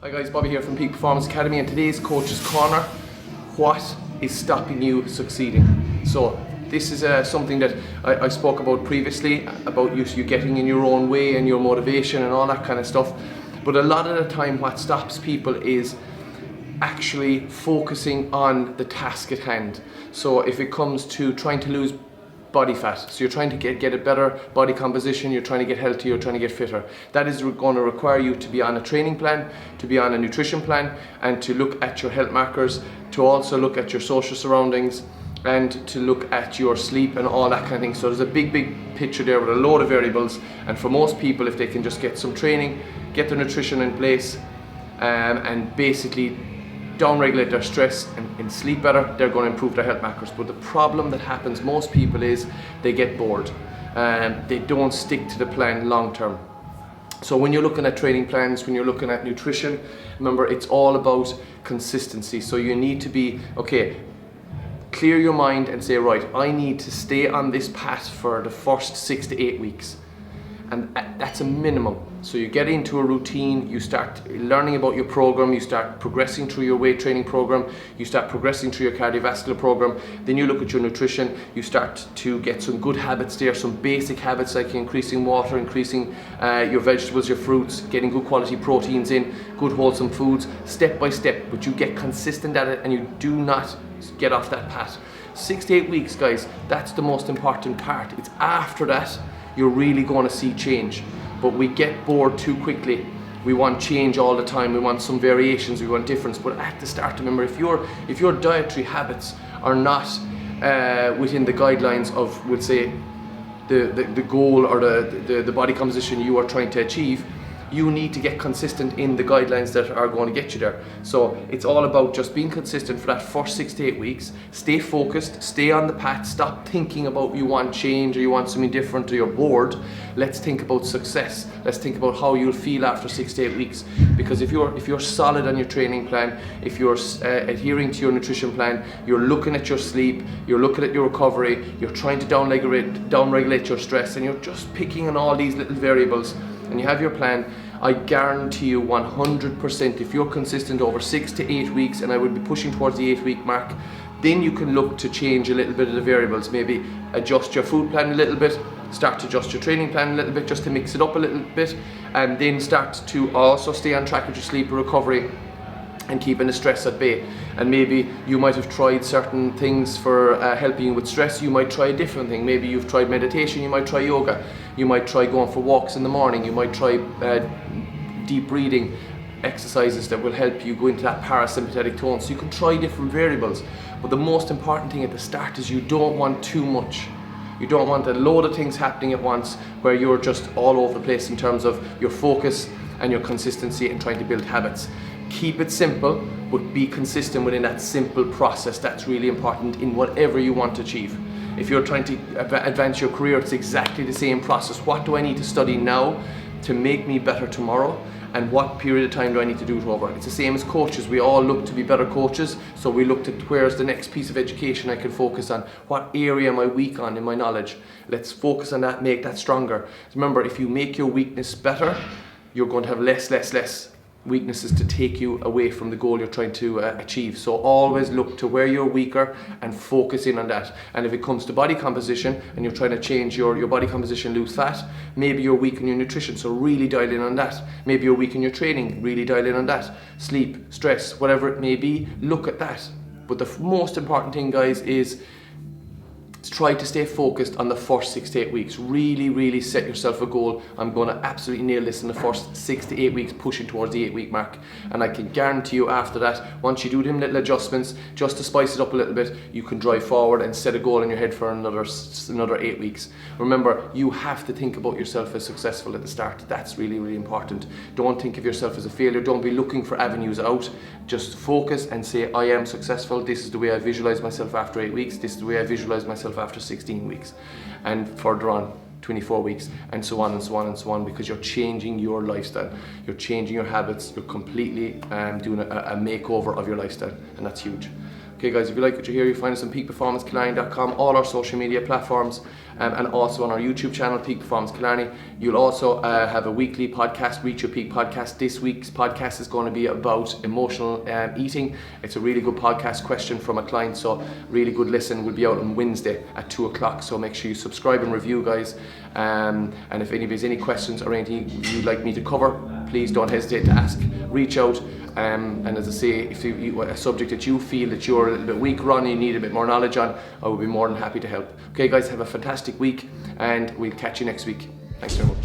Hi guys, Bobby here from Peak Performance Academy, and today's Coach's Corner. What is stopping you succeeding? So this is something that I spoke about previously, about you getting in your own way and your motivation and all that kind of stuff. But a lot of the time what stops people is actually focusing on the task at hand. So if it comes to trying to lose body fat, so you're trying to get a better body composition, you're trying to get healthier, you're trying to get fitter, that is going to require you to be on a training plan, to be on a nutrition plan, and to look at your health markers, to also look at your social surroundings, and to look at your sleep and all that kind of thing. So there's a big picture there with a load of variables, and for most people, if they can just get some training, get their nutrition in place, and basically down-regulate their stress and sleep better, they're going to improve their health markers. But the problem that happens most people is they get bored. They don't stick to the plan long term. So when you're looking at training plans, when you're looking at nutrition, remember it's all about consistency. So you need to be, okay, clear your mind and say, right, I need to stay on this path for the first 6 to 8 weeks. And that's a minimum. So you get into a routine, you start learning about your program, you start progressing through your weight training program, you start progressing through your cardiovascular program, then you look at your nutrition, you start to get some good habits there, some basic habits like increasing water, increasing your vegetables, your fruits, getting good quality proteins in, good wholesome foods, step by step, but you get consistent at it and you do not get off that path. 6 to 8 weeks, guys, that's the most important part. It's after that you're really going to see change. But we get bored too quickly. We want change all the time. We want some variations. We want difference. But at the start, remember, if your dietary habits are not within the guidelines of, we'll say, the goal or the body composition you are trying to achieve, you need to get consistent in the guidelines that are going to get you there. So it's all about just being consistent for that first 6 to 8 weeks. Stay focused, stay on the path, stop thinking about you want change or you want something different or you're bored. Let's think about success. Let's think about how you'll feel after 6 to 8 weeks. Because if you're solid on your training plan, if you're adhering to your nutrition plan, you're looking at your sleep, you're looking at your recovery, you're trying to down-regulate your stress, and you're just picking on all these little variables, and you have your plan, I guarantee you 100%, if you're consistent over 6 to 8 weeks, and I would be pushing towards the 8-week mark, then you can look to change a little bit of the variables, maybe adjust your food plan a little bit, start to adjust your training plan a little bit just to mix it up a little bit, and then start to also stay on track with your sleep and recovery and keeping the stress at bay. And maybe you might have tried certain things for helping you with stress. You might try a different thing. Maybe you've tried meditation, you might try yoga, you might try going for walks in the morning, you might try deep breathing exercises that will help you go into that parasympathetic tone. So you can try different variables, but the most important thing at the start is you don't want too much. You don't want a load of things happening at once where you're just all over the place in terms of your focus and your consistency and trying to build habits. Keep it simple, but be consistent within that simple process. That's really important in whatever you want to achieve. If you're trying to advance your career, it's exactly the same process. What do I need to study now to make me better tomorrow? And what period of time do I need to do it over? It's the same as coaches. We all look to be better coaches. So we looked at where's the next piece of education I can focus on. What area am I weak on in my knowledge? Let's focus on that, make that stronger. Remember, if you make your weakness better, you're going to have less weaknesses to take you away from the goal you're trying to achieve. So always look to where you're weaker and focus in on that. And if it comes to body composition and you're trying to change your body composition, lose fat, maybe you're weak in your nutrition, so really dial in on that. Maybe you're weak in your training, really dial in on that. Sleep, stress, whatever it may be, look at that. But the most important thing, guys, is try to stay focused on the first 6 to 8 weeks. Really set yourself a goal. I'm going to absolutely nail this in the first 6 to 8 weeks, pushing towards the 8-week mark. And I can guarantee you after that, once you do them little adjustments, just to spice it up a little bit, you can drive forward and set a goal in your head for another 8 weeks. Remember, you have to think about yourself as successful at the start. That's really important. Don't think of yourself as a failure. Don't be looking for avenues out. Just focus and say, I am successful. This is the way I visualize myself after 8 weeks. This is the way I visualize myself after 16 weeks, and further on 24 weeks, and so on and so on and so on, because you're changing your lifestyle, you're changing your habits, you're completely doing a makeover of your lifestyle, and that's huge. Okay guys, if you like what you hear, you find us on peakperformancekillarney.com, all our social media platforms, and also on our YouTube channel, Peak Performance Killarney. You'll also have a weekly podcast, Reach Your Peak podcast. This week's podcast is going to be about emotional eating. It's a really good podcast question from a client, so really good listen. Will be out on Wednesday at 2 o'clock, so make sure you subscribe and review, guys. And if anybody's any questions or anything you'd like me to cover, please don't hesitate to ask. Reach out. And as I say, if you a subject that you feel that you're a little bit weaker on, you need a bit more knowledge on, I will be more than happy to help. Okay guys, have a fantastic week and we'll catch you next week. Thanks very much.